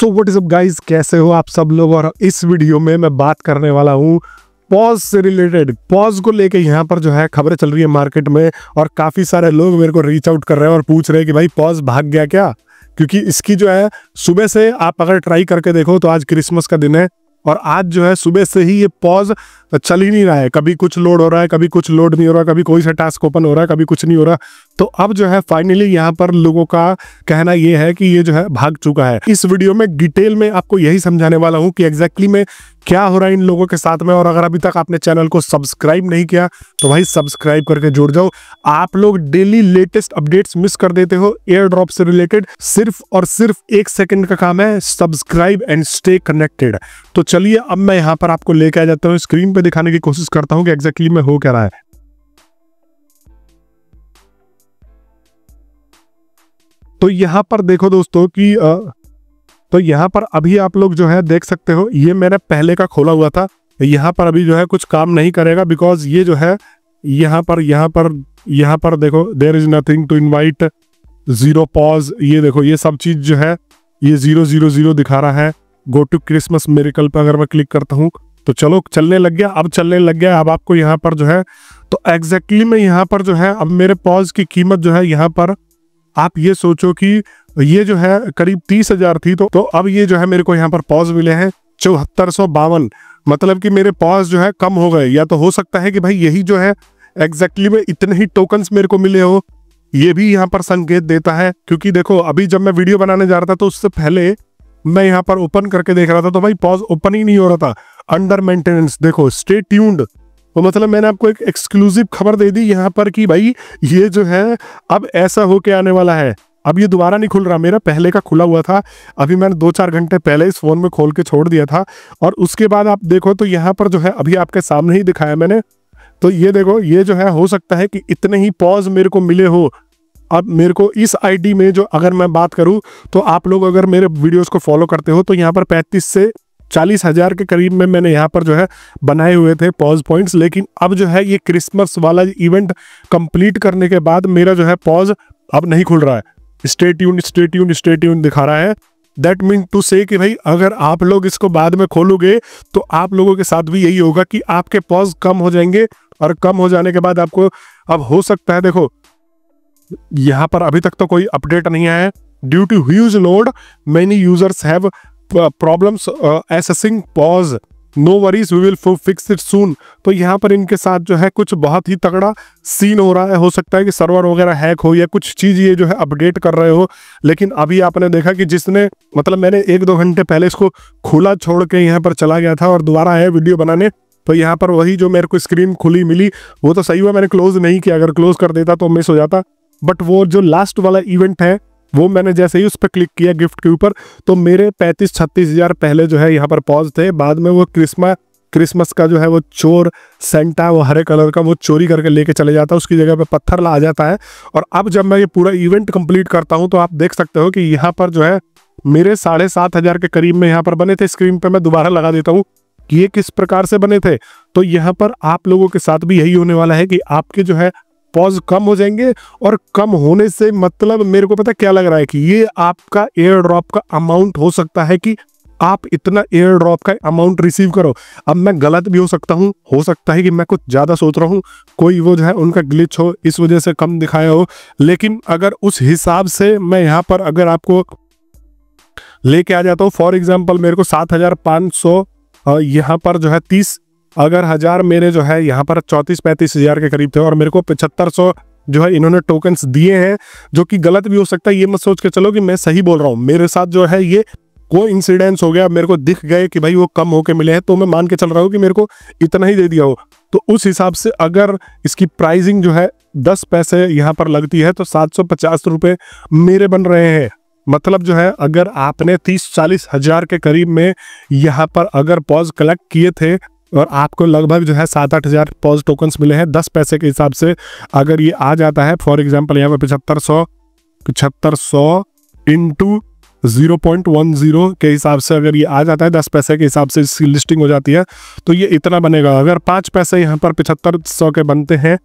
So what is up guys, कैसे हो आप सब लोग। और इस वीडियो में मैं बात करने वाला हूँ पॉज से रिलेटेड। पॉज को लेके यहाँ पर जो है खबरें चल रही है मार्केट में, और काफी सारे लोग मेरे को रीच आउट कर रहे हैं और पूछ रहे हैं कि भाई पॉज भाग गया क्या। क्योंकि इसकी जो है सुबह से आप अगर ट्राई करके देखो तो आज क्रिसमस का दिन है और आज जो है सुबह से ही ये पॉज चल ही नहीं रहा है। कभी कुछ लोड हो रहा है, कभी कुछ लोड नहीं हो रहा, कभी कोई सा टास्क ओपन हो रहा है, कभी कुछ नहीं हो रहा। तो अब जो है फाइनली यहाँ पर लोगों का कहना ये है कि ये जो है भाग चुका है। इस वीडियो में डिटेल में आपको यही समझाने वाला हूँ कि एग्जैक्टली में क्या हो रहा है इन लोगों के साथ में। और अगर अभी तक आपने चैनल को सब्सक्राइब नहीं किया तो भाई सब्सक्राइब करके जुड़ जाओ। आप लोग डेली लेटेस्ट अपडेट्स मिस कर देते हो एयर ड्रॉप से रिलेटेड। सिर्फ और सिर्फ 1 सेकंड का काम है, सब्सक्राइब एंड स्टे कनेक्टेड। तो चलिए अब मैं यहाँ पर आपको लेके आ जाता हूँ, स्क्रीन पे दिखाने की कोशिश करता हूँ कि एग्जैक्टली में हो क्या रहा है। तो यहाँ पर देखो दोस्तों कि तो यहाँ पर अभी आप लोग जो है देख सकते हो, ये मैंने पहले का खोला हुआ था। यहाँ पर अभी जो है कुछ काम नहीं करेगा बिकॉज ये जो है यहाँ पर देखो there is nothing to invite, zero pause. ये देखो ये सब चीज जो है ये 000 दिखा रहा है। गो टू क्रिसमस मिरेकल पर अगर मैं क्लिक करता हूँ तो चलो चलने लग गया। अब चलने लग गया। अब आपको यहाँ पर जो है तो एग्जैक्टली में यहाँ पर जो है अब मेरे पॉज की कीमत जो है यहाँ पर आप ये सोचो कि ये जो है करीब 30,000 थी। तो अब ये जो है मेरे को यहाँ पर पॉज मिले हैं 7452। मतलब कि मेरे पॉज जो है कम हो गए। या तो हो सकता है कि भाई यही जो है एग्जैक्टली में इतने ही टोकन्स मेरे को मिले हो, ये भी यहाँ पर संकेत देता है। क्योंकि देखो अभी जब मैं वीडियो बनाने जा रहा था तो उससे पहले मैं यहाँ पर ओपन करके देख रहा था तो भाई पॉज ओपन ही नहीं हो रहा था, अंडर मेंटेनेंस। देखो स्टे ट्यून्ड। तो मतलब मैंने आपको एक एक्सक्लूसिव खबर दे दी यहाँ पर कि भाई ये जो है अब ऐसा होके आने वाला है। अब ये दोबारा नहीं खुल रहा, मेरा पहले का खुला हुआ था। अभी मैंने 2-4 घंटे पहले इस फोन में खोल के छोड़ दिया था। और उसके बाद आप देखो तो यहाँ पर जो है अभी आपके सामने ही दिखाया मैंने। तो ये देखो ये जो है हो सकता है कि इतने ही पॉज मेरे को मिले हो। अब मेरे को इस आईडी में जो अगर मैं बात करूं तो आप लोग अगर मेरे वीडियोस को फॉलो करते हो तो यहाँ पर 35 से 40,000 के करीब में मैंने यहाँ पर जो है बनाए हुए थे पॉज पॉइंट्स। लेकिन अब जो है ये क्रिसमस वाला इवेंट कंप्लीट करने के बाद मेरा जो है पॉज अब नहीं खुल रहा है। स्टे ट्यून्ड दिखा रहा है। दैट मीन टू से कि भाई अगर आप लोग इसको बाद में खोलोगे तो आप लोगों के साथ भी यही होगा कि आपके पॉज कम हो जाएंगे। और कम हो जाने के बाद आपको अब हो सकता है, देखो यहाँ पर अभी तक तो कोई अपडेट नहीं आया है। Due to huge load many users have problems accessing pause, no worries we will fix it soon. तो यहाँ पर इनके साथ जो है कुछ बहुत ही तगड़ा सीन हो रहा है। हो सकता है कि सर्वर वगैरह हैक हो या कुछ चीज ये जो है अपडेट कर रहे हो। लेकिन अभी आपने देखा कि जिसने मतलब मैंने 1-2 घंटे पहले इसको खुला छोड़ के यहाँ पर चला गया था और दोबारा आया वीडियो बनाने, तो यहाँ पर वही जो मेरे को स्क्रीन खुली मिली वो तो सही हुआ मैंने क्लोज नहीं किया। अगर क्लोज कर देता तो मिस हो जाता। बट वो जो लास्ट वाला इवेंट है वो मैंने जैसे ही उस पर क्लिक किया गिफ्ट के ऊपर तो मेरे 35-36 हजार पहले जो है यहाँ पर पॉज थे। बाद में वो क्रिसमस का जो है वो चोर सेंटा, वो हरे कलर का, वो चोरी करके लेके चले जाता है, उसकी जगह पे पत्थर ला आ जाता है। और अब जब मैं ये पूरा इवेंट कंप्लीट करता हूँ तो आप देख सकते हो कि यहाँ पर जो है मेरे 7,500 के करीब में यहाँ पर बने थे। स्क्रीन पे मैं दोबारा लगा देता हूँ कि ये किस प्रकार से बने थे। तो यहाँ पर आप लोगों के साथ भी यही होने वाला है कि आपके जो है पॉज कम हो जाएंगे। और कम होने से मतलब मेरे को पता क्या लग रहा है कि ये आपका एयर ड्रॉप का अमाउंट हो सकता है कि आप इतना एयर ड्रॉप का अमाउंट रिसीव करो। अब मैं गलत भी हो सकता हूँ, हो सकता है कि मैं कुछ ज्यादा सोच रहा हूँ, कोई वो जो है उनका ग्लिच हो इस वजह से कम दिखाया हो। लेकिन अगर उस हिसाब से मैं यहाँ पर अगर आपको लेके आ जाता हूँ, फॉर एग्जाम्पल मेरे को 7,500 यहाँ पर जो है 30 अगर हजार मेरे जो है यहाँ पर 34-35 हजार के करीब थे और मेरे को 7500 जो है इन्होंने टोकन्स दिए हैं, जो कि गलत भी हो सकता है। ये मत सोच के चलो कि मैं सही बोल रहा हूँ। मेरे साथ जो है ये कोई इंसिडेंस हो गया, मेरे को दिख गए कि भाई वो कम होके मिले हैं तो मैं मान के चल रहा हूँ कि मेरे को इतना ही दे दिया हो। तो उस हिसाब से अगर इसकी प्राइसिंग जो है 10 पैसे यहाँ पर लगती है तो 750 रुपये मेरे बन रहे हैं। मतलब जो है अगर आपने 30-40 हजार के करीब में यहाँ पर अगर पॉज कलेक्ट किए थे और आपको लगभग जो है 7-8 हजार पॉज टोकन्स मिले हैं 10 पैसे के हिसाब से, अगर ये आ जाता है फॉर एग्जांपल यहाँ पे 7500 इंटू 0.10 के हिसाब से अगर ये आ जाता है 10 पैसे के हिसाब से इसकी लिस्टिंग हो जाती है तो ये इतना बनेगा। अगर 5 पैसे यहाँ पर 7500 के बनते हैं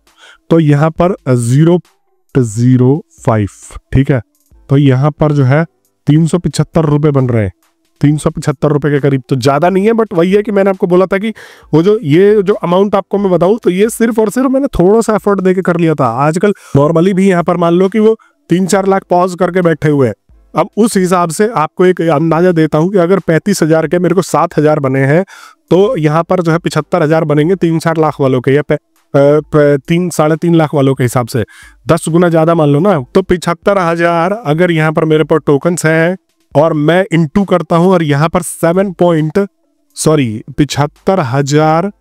तो यहाँ पर 0.05, ठीक है। तो यहाँ पर जो है 375 रुपये बन रहे हैं। 375 रुपए के करीब, तो ज़्यादा नहीं है, बट वही है कि मैंने आपको बोला था कि वो जो ये जो अमाउंट आपको मैं बताऊँ तो ये सिर्फ और सिर्फ मैंने थोड़ा सा एफर्ट देके कर लिया था। आजकल नॉर्मली भी यहाँ पर मान लो कि वो 3-4 लाख पॉज करके बैठे हुए हैं। अब उस हिसाब से आपको एक अंदाजा देता हूँ कि अगर 35,000 के मेरे को 7,000 बने हैं तो यहाँ पर जो है 75,000 बनेंगे 3-4 लाख वालों के, या 3-3.5 लाख वालों के हिसाब से 10 गुना ज्यादा मान लो ना। तो 75,000 अगर यहाँ पर मेरे पास टोकन्स हैं और मैं इंटू करता हूँ, और यहाँ पर 75,000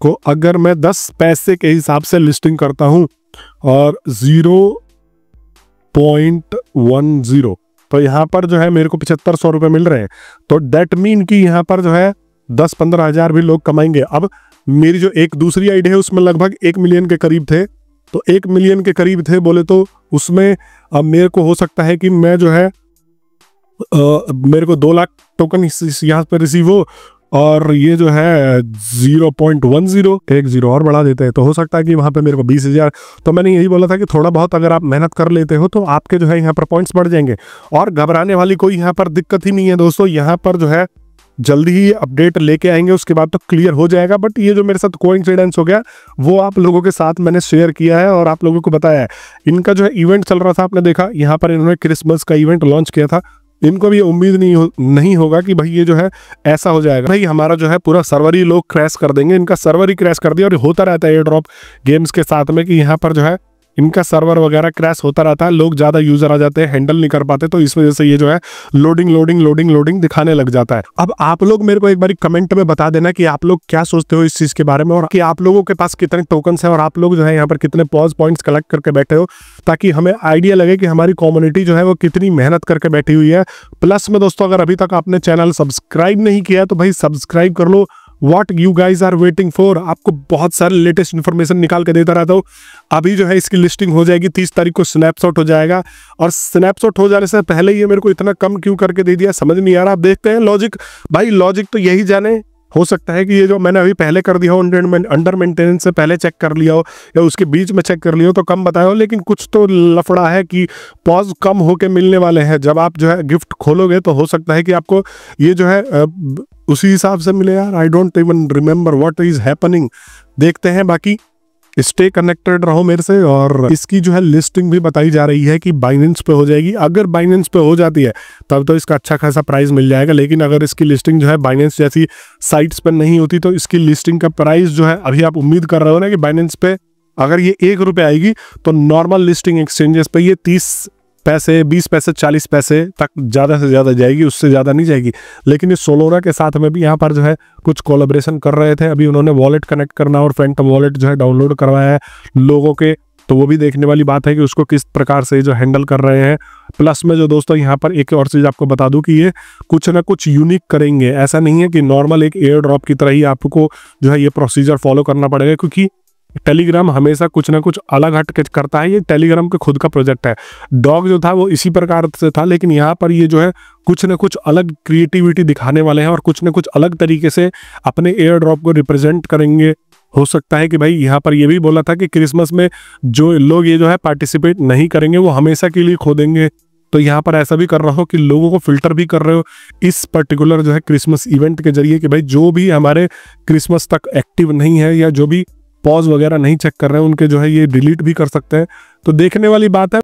को अगर मैं 10 पैसे के हिसाब से लिस्टिंग करता हूँ और 0.10, तो यहाँ पर जो है मेरे को 7500 रुपये मिल रहे हैं। तो दैट मीन कि यहाँ पर जो है 10-15 हजार भी लोग कमाएंगे। अब मेरी जो एक दूसरी आइडिया है उसमें लगभग 1 मिलियन के करीब थे, तो 1 मिलियन के करीब थे बोले तो उसमें अब मेरे को हो सकता है कि मैं जो है मेरे को 2 लाख टोकन यहाँ पे रिसीव हो, और ये जो है 0.10 एक जीरो और बढ़ा देते हैं तो हो सकता है कि वहाँ पे मेरे को 20,000। तो मैंने यही बोला था कि थोड़ा बहुत अगर आप मेहनत कर लेते हो तो आपके जो है यहाँ पर पॉइंट्स बढ़ जाएंगे, और घबराने वाली कोई यहाँ पर दिक्कत ही नहीं है दोस्तों। यहाँ पर जो है जल्दी ही अपडेट लेके आएंगे, उसके बाद तो क्लियर हो जाएगा। बट ये जो मेरे साथ कोइंसिडेंस हो गया वो आप लोगों के साथ मैंने शेयर किया है और आप लोगों को बताया है। इनका जो है इवेंट चल रहा था, आपने देखा यहाँ पर इन्होंने क्रिसमस का इवेंट लॉन्च किया था। इनको भी उम्मीद नहीं होगा कि भाई ये जो है ऐसा हो जाएगा, भाई हमारा जो है पूरा सर्वर ही लोग क्रैश कर देंगे। इनका सर्वर ही क्रैश कर दिया, और होता रहता है एयर ड्रॉप गेम्स के साथ में कि यहाँ पर जो है इनका सर्वर वगैरह क्रैश होता रहता है, लोग ज़्यादा यूजर आ जाते हैं, हैंडल नहीं कर पाते, तो इस वजह से ये जो है लोडिंग दिखाने लग जाता है। अब आप लोग मेरे को एक बार कमेंट में बता देना कि आप लोग क्या सोचते हो इस चीज़ के बारे में, और कि आप लोगों के पास कितने टोकन्स हैं और आप लोग जो है यहाँ पर कितने पॉज पॉइंट्स कलेक्ट करके बैठे हो, ताकि हमें आइडिया लगे कि हमारी कम्युनिटी जो है वो कितनी मेहनत करके बैठी हुई है। प्लस में दोस्तों अगर अभी तक आपने चैनल सब्सक्राइब नहीं किया तो भाई सब्सक्राइब कर लो। What you guys are waiting for? आपको बहुत सारे लेटेस्ट इन्फॉर्मेशन निकाल के देता रहता हूँ। अभी जो है इसकी लिस्टिंग हो जाएगी, 30 तारीख को स्नैपशॉट हो जाएगा, और स्नैपशॉट हो जाने से पहले ये मेरे को इतना कम क्यों करके दे दिया समझ नहीं आ रहा। आप देखते हैं लॉजिक, भाई लॉजिक तो यही जाने। हो सकता है कि ये जो मैंने अभी पहले कर दिया हो, अंडर मेंटेनेंस से पहले चेक कर लिया हो या उसके बीच में चेक कर लिया हो तो कम बताया हो, लेकिन कुछ तो लफड़ा है कि पॉज कम होके मिलने वाले हैं। जब आप जो है गिफ्ट खोलोगे तो हो सकता है कि आपको ये जो है उसी हिसाब से मिले। यार I don't even remember what is happening. देखते हैं, बाकी स्टे कनेक्टेड रहो मेरे से। और इसकी जो है लिस्टिंग भी बताई जा रही है कि बाइनेंस पे हो जाएगी। अगर बाइनेंस पे हो जाती है तब तो इसका अच्छा खासा प्राइस मिल जाएगा, लेकिन अगर इसकी लिस्टिंग जो है बाइनेंस जैसी साइट्स पर नहीं होती तो इसकी लिस्टिंग का प्राइस जो है, अभी आप उम्मीद कर रहे हो ना कि बाइनेंस पे अगर ये 1 रुपये आएगी तो नॉर्मल लिस्टिंग एक्सचेंजेस पे ये 30 पैसे 20 पैसे 40 पैसे तक ज़्यादा से ज़्यादा जाएगी, उससे ज़्यादा नहीं जाएगी। लेकिन ये सोलोरा के साथ में भी यहाँ पर जो है कुछ कोलैबोरेशन कर रहे थे। अभी उन्होंने वॉलेट कनेक्ट करना और फैंटम वॉलेट जो है डाउनलोड करवाया है लोगों के, तो वो भी देखने वाली बात है कि उसको किस प्रकार से जो हैंडल कर रहे हैं। प्लस में जो दोस्तों यहाँ पर एक और चीज़ आपको बता दूं कि ये कुछ ना कुछ यूनिक करेंगे। ऐसा नहीं है कि नॉर्मल एक एयर ड्रॉप की तरह ही आपको जो है ये प्रोसीजर फॉलो करना पड़ेगा, क्योंकि टेलीग्राम हमेशा कुछ ना कुछ अलग हट के करता है। ये टेलीग्राम का खुद का प्रोजेक्ट है। डॉग जो था वो इसी प्रकार से था, लेकिन यहाँ पर ये जो है कुछ ना कुछ अलग क्रिएटिविटी दिखाने वाले हैं और कुछ ना कुछ अलग तरीके से अपने एयर ड्रॉप को रिप्रेजेंट करेंगे। हो सकता है कि भाई यहाँ पर ये भी बोला था कि क्रिसमस में जो लोग ये जो है पार्टिसिपेट नहीं करेंगे वो हमेशा के लिए खो देंगे। तो यहाँ पर ऐसा भी कर रहा हो कि लोगों को फिल्टर भी कर रहे हो इस पर्टिकुलर जो है क्रिसमस इवेंट के जरिए कि भाई जो भी हमारे क्रिसमस तक एक्टिव नहीं है या जो भी पॉज वगैरह नहीं चेक कर रहे हैं उनके जो है ये डिलीट भी कर सकते हैं। तो देखने वाली बात है।